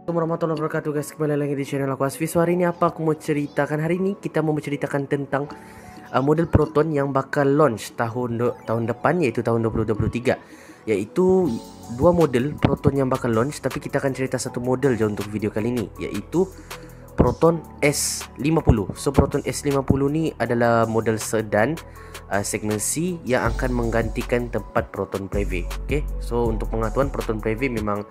Assalamualaikum warahmatullahi wabarakatuh guys, kembali lagi di channel aku Asfi. So hari ini apa aku mau ceritakan? Hari ini kita mau menceritakan tentang model Proton yang bakal launch tahun depan, yaitu tahun 2023. Yaitu dua model Proton yang bakal launch, tapi kita akan cerita satu model je untuk video kali ini, yaitu Proton S50. So Proton S50 ni adalah model sedan segmen C yang akan menggantikan tempat Proton Preve. Okay, so untuk pengetahuan, Proton Preve memang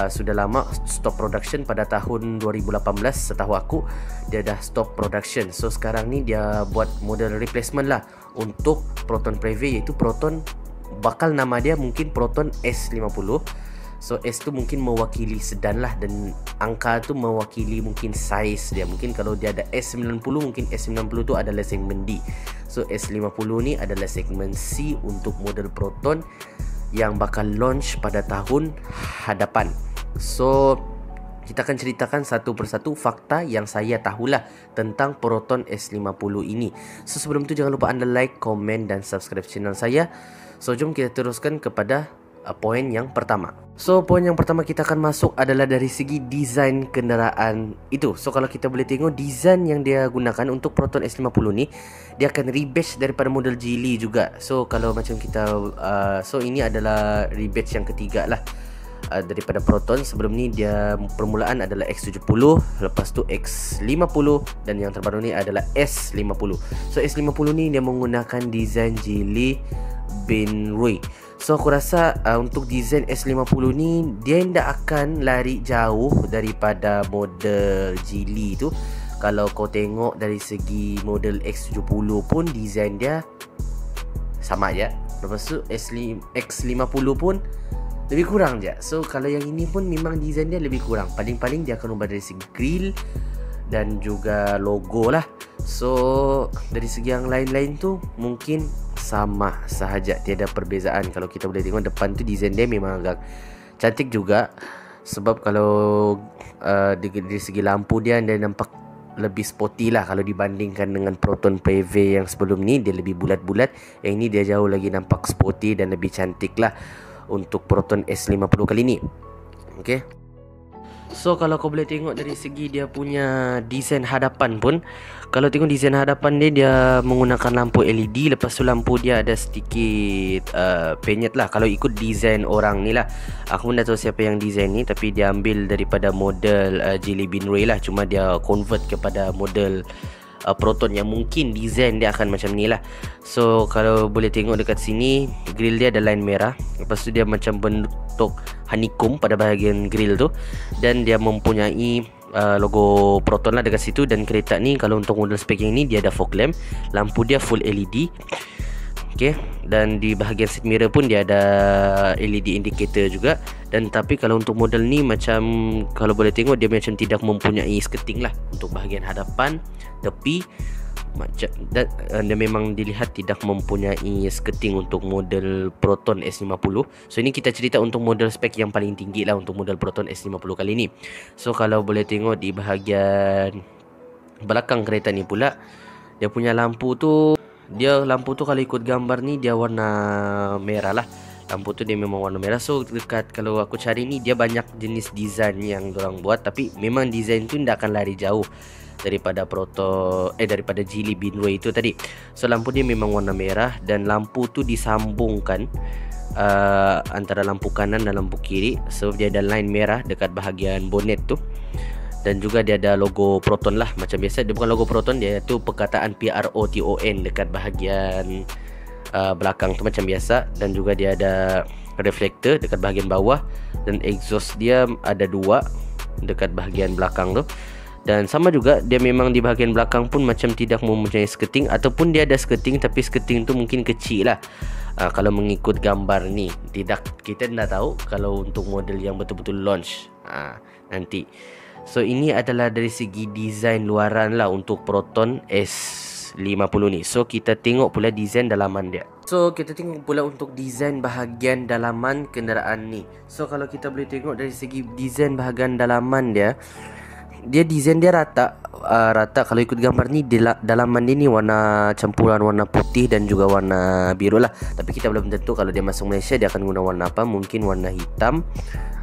sudah lama stop production. Pada tahun 2018 setahu aku dia dah stop production. So sekarang ni dia buat model replacement lah untuk Proton Preve, iaitu Proton, bakal nama dia mungkin Proton S50. So S tu mungkin mewakili sedan lah, dan angka tu mewakili mungkin size dia. Mungkin kalau dia ada S90, mungkin S90 tu adalah segmen D. So S50 ni adalah segmen C untuk model Proton yang bakal launch pada tahun hadapan. So kita akan ceritakan satu persatu fakta yang saya tahulah tentang Proton S50 ini. So sebelum tu jangan lupa anda like, komen dan subscribe channel saya. So jom kita teruskan kepada poin yang pertama. So poin yang pertama kita akan masuk adalah dari segi desain kenderaan itu. So kalau kita boleh tengok desain yang dia gunakan untuk Proton S50 ni, dia akan rebadge daripada model Geely juga. So kalau macam kita so ini adalah rebadge yang ketiga lah daripada Proton. Sebelum ni dia permulaan adalah X70, lepas tu X50, dan yang terbaru ni adalah S50. So S50 ni dia menggunakan desain Geely Binroy. So aku rasa untuk desain S50 ni dia tidak akan lari jauh daripada model Geely tu. Kalau kau tengok dari segi model X70 pun desain dia sama je. Lepas tu X50 pun lebih kurang je. So kalau yang ini pun memang desain dia lebih kurang. Paling-paling dia akan ubah dari segi grill dan juga logo lah. So dari segi yang lain-lain tu mungkin sama sahaja, tiada perbezaan. Kalau kita boleh tengok depan tu desain dia memang agak cantik juga. Sebab kalau dari segi lampu dia nampak lebih sporty lah kalau dibandingkan dengan Proton Preve yang sebelum ni. Dia lebih bulat-bulat. Yang ini dia jauh lagi nampak sporty dan lebih cantik lah untuk Proton S50 kali ni. Okay, so kalau kau boleh tengok dari segi dia punya desain hadapan pun, kalau tengok desain hadapan dia menggunakan lampu LED. Lepas tu lampu dia ada sedikit penyet lah kalau ikut desain orang ni lah. Aku pun tak tahu siapa yang desain ni, tapi dia ambil daripada model Geely Binroy lah. Cuma dia convert kepada model Proton yang mungkin desain dia akan macam ni lah. So kalau boleh tengok dekat sini, grill dia ada line merah. Lepas tu dia macam bentuk honeycomb pada bahagian grill tu, dan dia mempunyai logo Proton lah dekat situ. Dan kereta ni kalau untuk model spek yang ni dia ada fog lamp, lampu dia full LED. Okay, dan di bahagian seat mirror pun dia ada LED indicator juga. Dan tapi kalau untuk model ni macam kalau boleh tengok dia macam tidak mempunyai skirting lah untuk bahagian hadapan, tepi macam, dan dia memang dilihat tidak mempunyai skirting untuk model Proton S50. So ini kita cerita untuk model spek yang paling tinggi lah untuk model Proton S50 kali ni. So kalau boleh tengok di bahagian belakang kereta ni pula, dia punya lampu tu, kalau ikut gambar ni dia warna merah lah. Lampu tu dia memang warna merah. So dekat kalau aku cari ni, dia banyak jenis desain yang dorang buat, tapi memang desain tu tidak akan lari jauh daripada daripada Geely Binroy itu tadi. So lampu dia memang warna merah, dan lampu tu disambungkan antara lampu kanan dan lampu kiri. So dia ada line merah dekat bahagian bonnet tu, dan juga dia ada logo Proton lah. Macam biasa dia bukan logo Proton, dia tu perkataan PROTON dekat bahagian belakang tu macam biasa. Dan juga dia ada reflektor dekat bahagian bawah, dan exhaust dia ada dua dekat bahagian belakang tu. Dan sama juga dia memang di bahagian belakang pun macam tidak mempunyai skirting, ataupun dia ada skirting tapi skirting tu mungkin kecil lah kalau mengikut gambar ni. Kita tidak tahu kalau untuk model yang betul-betul launch nanti. So ini adalah dari segi desain luaran lah untuk Proton S50 ni. So kita tengok pula desain dalaman dia. So kita tengok pula untuk desain bahagian dalaman kenderaan ni. So kalau kita boleh tengok dari segi desain bahagian dalaman dia desain dia rata. Kalau ikut gambar ni, dalaman dia ni warna campuran warna putih dan juga warna biru lah. Tapi kita belum tentu kalau dia masuk Malaysia dia akan guna warna apa. Mungkin warna hitam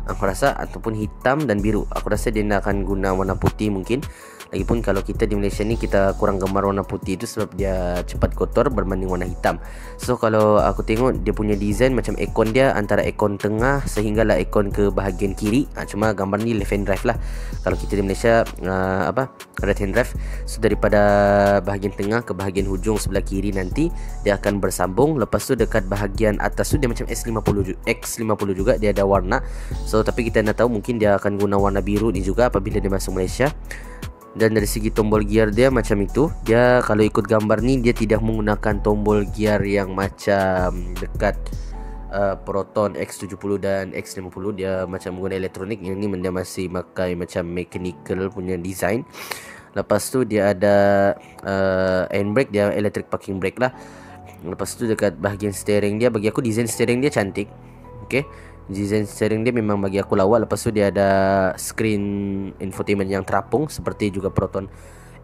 aku rasa, ataupun hitam dan biru. Aku rasa dia akan guna warna putih mungkin. Lagipun kalau kita di Malaysia ni kita kurang gemar warna putih itu sebab dia cepat kotor berbanding warna hitam. So kalau aku tengok dia punya design macam aircon dia antara aircon tengah sehinggalah aircon ke bahagian kiri. Cuma gambar ni left hand drive lah. Kalau kita di Malaysia right hand drive. So daripada bahagian tengah ke bahagian hujung sebelah kiri nanti dia akan bersambung. Lepas tu dekat bahagian atas tu dia macam X50 juga, dia ada warna. So tapi kita nak tahu mungkin dia akan guna warna biru ni juga apabila dia masuk Malaysia. Dan dari segi tombol gear dia macam itu. Dia kalau ikut gambar ni dia tidak menggunakan tombol gear yang macam dekat Proton X70 dan X50. Dia macam menggunakan elektronik. Yang ni dia masih pakai macam mechanical punya design. Lepas tu dia ada handbrake, dia electric parking brake lah. Lepas tu dekat bahagian steering dia, bagi aku design steering dia cantik. Okay, design steering dia memang bagi aku lawa. Lepas tu dia ada screen infotainment yang terapung seperti juga Proton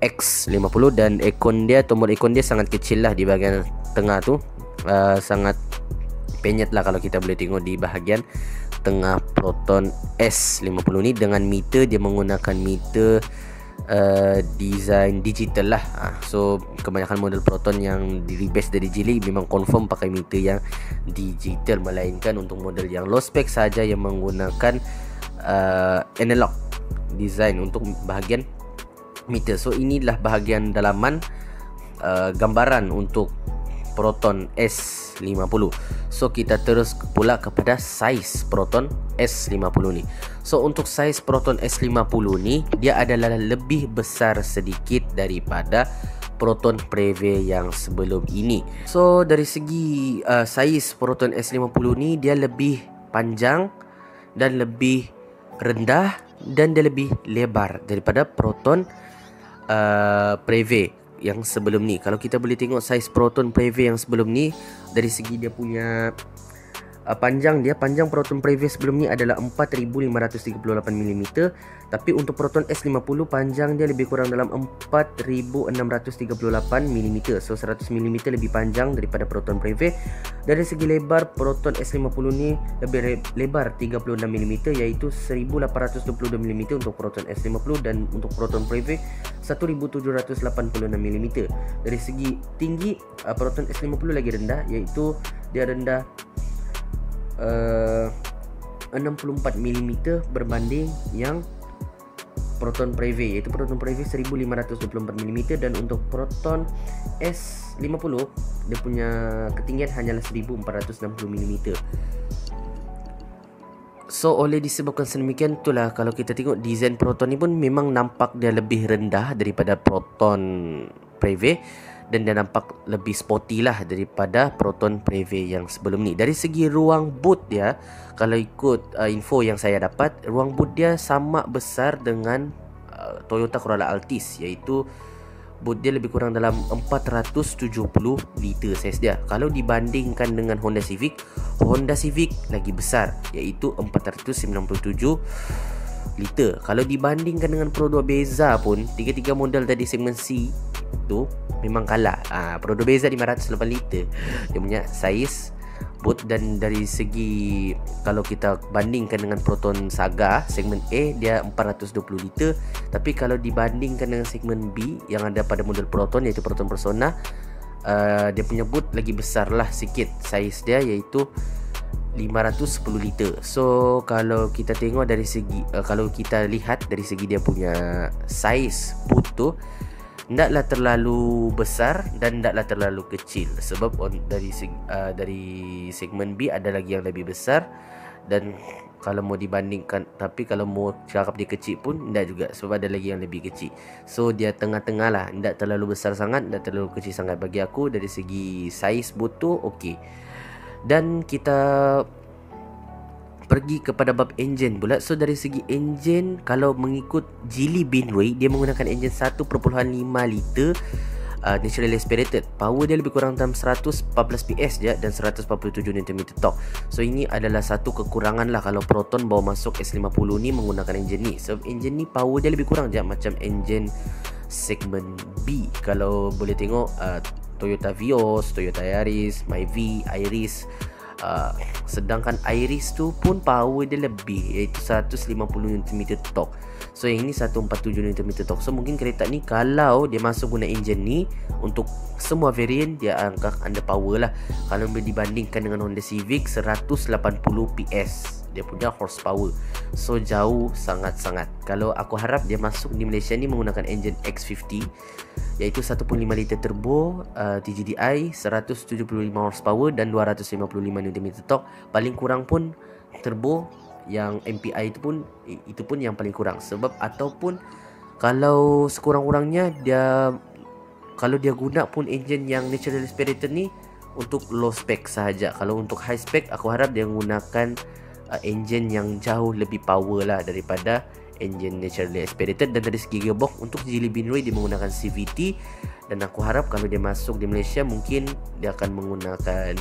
X50. Dan aircon dia, tombol aircon dia sangat kecil lah di bahagian tengah tu. Sangat penyet lah kalau kita boleh tengok di bahagian tengah Proton S50 ni. Dengan meter, dia menggunakan meter design digital lah. So kebanyakan model Proton yang di rebase dari Geely memang confirm pakai meter yang digital, melainkan untuk model yang low spec saja yang menggunakan analog design untuk bahagian meter. So inilah bahagian dalaman gambaran untuk Proton S50. So kita terus pula kepada saiz Proton S50 ni. So untuk saiz Proton S50 ni dia adalah lebih besar sedikit daripada Proton Preve yang sebelum ini. So dari segi saiz Proton S50 ni dia lebih panjang dan lebih rendah dan dia lebih lebar daripada Proton Preve yang sebelum ni. Kalau kita boleh tengok saiz Proton Preve yang sebelum ni, dari segi dia punya panjang Proton Preve sebelum ni adalah 4538 mm. Tapi untuk Proton S50 panjang dia lebih kurang dalam 4638 mm. So 100 mm lebih panjang daripada Proton Preve. Dari segi lebar, Proton S50 ni lebih lebar 36 mm, iaitu 1822 mm untuk Proton S50. Dan untuk Proton Preve 1786 mm. Dari segi tinggi, Proton S50 lagi rendah, iaitu dia rendah 64 mm berbanding yang Proton Preve, iaitu Proton Preve 1524 mm. Dan untuk Proton S50 dia punya ketinggian hanyalah 1460 mm. So oleh disebabkan sedemikian, itulah kalau kita tengok desain Proton ni pun memang nampak dia lebih rendah daripada Proton Preve, dan dia nampak lebih sporty lah daripada Proton Preve yang sebelum ni. Dari segi ruang boot dia, kalau ikut info yang saya dapat, ruang boot dia sama besar dengan Toyota Corolla Altis, iaitu boot dia lebih kurang dalam 470 liter saiz dia. Kalau dibandingkan dengan Honda Civic lagi besar, iaitu 497 liter. Kalau dibandingkan dengan Pro 2 Beza pun, tiga-tiga model tadi segmen C tu memang kalah. Pro 2 Beza 508 liter dia punya saiz boot. Dan dari segi kalau kita bandingkan dengan Proton Saga segmen A, dia 420 liter. Tapi kalau dibandingkan dengan segmen B yang ada pada model Proton, iaitu Proton Persona, dia punya boot lagi besar lah sikit saiz dia, iaitu 510 liter. So kalau kita tengok dari segi kalau kita lihat dari segi dia punya saiz boot tu, tidaklah terlalu besar dan tidaklah terlalu kecil. Sebab dari segmen B ada lagi yang lebih besar. Dan kalau mau dibandingkan, tapi kalau mau cakap dia kecil pun tidak juga, sebab ada lagi yang lebih kecil. So dia tengah-tengah lah, tidak terlalu besar sangat, tidak terlalu kecil sangat. Bagi aku dari segi saiz boot tu okey. Dan kita pergi kepada bab enjin pula. So dari segi enjin, kalau mengikut Geely Binway, dia menggunakan enjin 1.5 liter naturally aspirated. Power dia lebih kurang dalam 114 PS je dan 147 Nm torque. So ini adalah satu kekurangan lah kalau Proton bawa masuk S50 ni menggunakan enjin ni. So enjin ni power dia lebih kurang je macam enjin segmen B. Kalau boleh tengok Toyota Vios, Toyota Yaris, Myvi, Iris, Sedangkan Iris tu pun power dia lebih, iaitu 150 Nm torque. So yang ini 147 Nm torque. So mungkin kereta ni kalau dia masuk guna enjin ni, untuk semua variant dia angkat under power lah. Kalau dibandingkan dengan Honda Civic 180 PS dia punya horsepower. So jauh sangat-sangat. Kalau aku harap dia masuk di Malaysia ni menggunakan enjin X50, iaitu 1.5 liter turbo, TGDI, 175 horsepower dan 255 Nm torque. Paling kurang pun turbo yang MPI itu pun yang paling kurang. Sebab ataupun kalau sekurang-kurangnya kalau dia guna pun enjin yang natural aspirated ni untuk low spec sahaja. Kalau untuk high spec, aku harap dia menggunakan enjin yang jauh lebih power lah daripada enjin naturally aspirated. Dan dari segi gearbox, untuk Geely Binway dia menggunakan CVT, dan aku harap kalau dia masuk di Malaysia mungkin dia akan menggunakan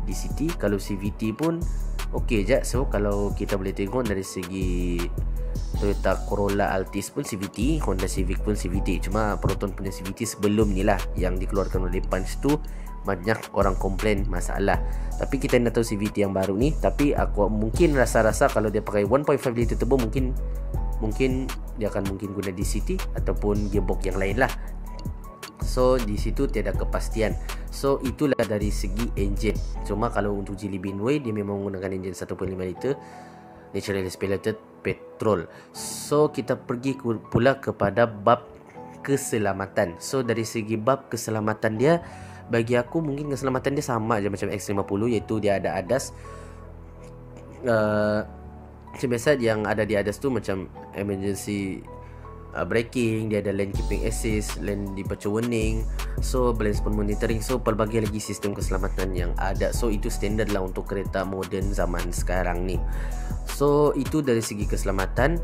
DCT. Kalau CVT pun okey je. So kalau kita boleh tengok dari segi Toyota Corolla Altis pun CVT, Honda Civic pun CVT. Cuma Proton punya CVT sebelum ni lah yang dikeluarkan oleh Punch tu banyak orang komplain masalah. Tapi kita nak tahu CVT yang baru ni. Tapi aku mungkin rasa-rasa kalau dia pakai 1.5 liter turbo, mungkin dia akan guna DCT ataupun gearbox yang lain lah. So di situ tiada kepastian. So itulah dari segi enjin. Cuma kalau untuk Geely Binway dia memang menggunakan enjin 1.5 liter natural aspirated petrol. So kita pergi pula kepada bab keselamatan. So dari segi bab keselamatan dia, bagi aku mungkin keselamatan dia sama je macam X50, iaitu dia ada ADAS. Macam biasa yang ada di ADAS tu macam emergency braking, dia ada lane keeping assist, lane departure warning, so blind spot monitoring. So pelbagai lagi sistem keselamatan yang ada. So itu standard lah untuk kereta moden zaman sekarang ni. So itu dari segi keselamatan.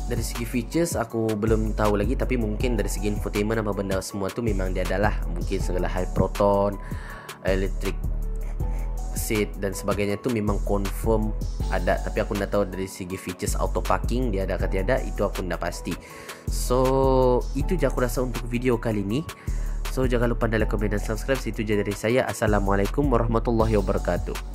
Dari segi features aku belum tahu lagi, tapi mungkin dari segi infotainment apa benda semua tu memang dia adalah. Mungkin segala high proton, electric seat dan sebagainya tu memang confirm ada. Tapi aku nak tahu dari segi features auto parking dia ada ke tiada, itu aku nak pasti. So itu je aku rasa untuk video kali ni. So jangan lupa like, komen dan subscribe. Itu je dari saya. Assalamualaikum warahmatullahi wabarakatuh.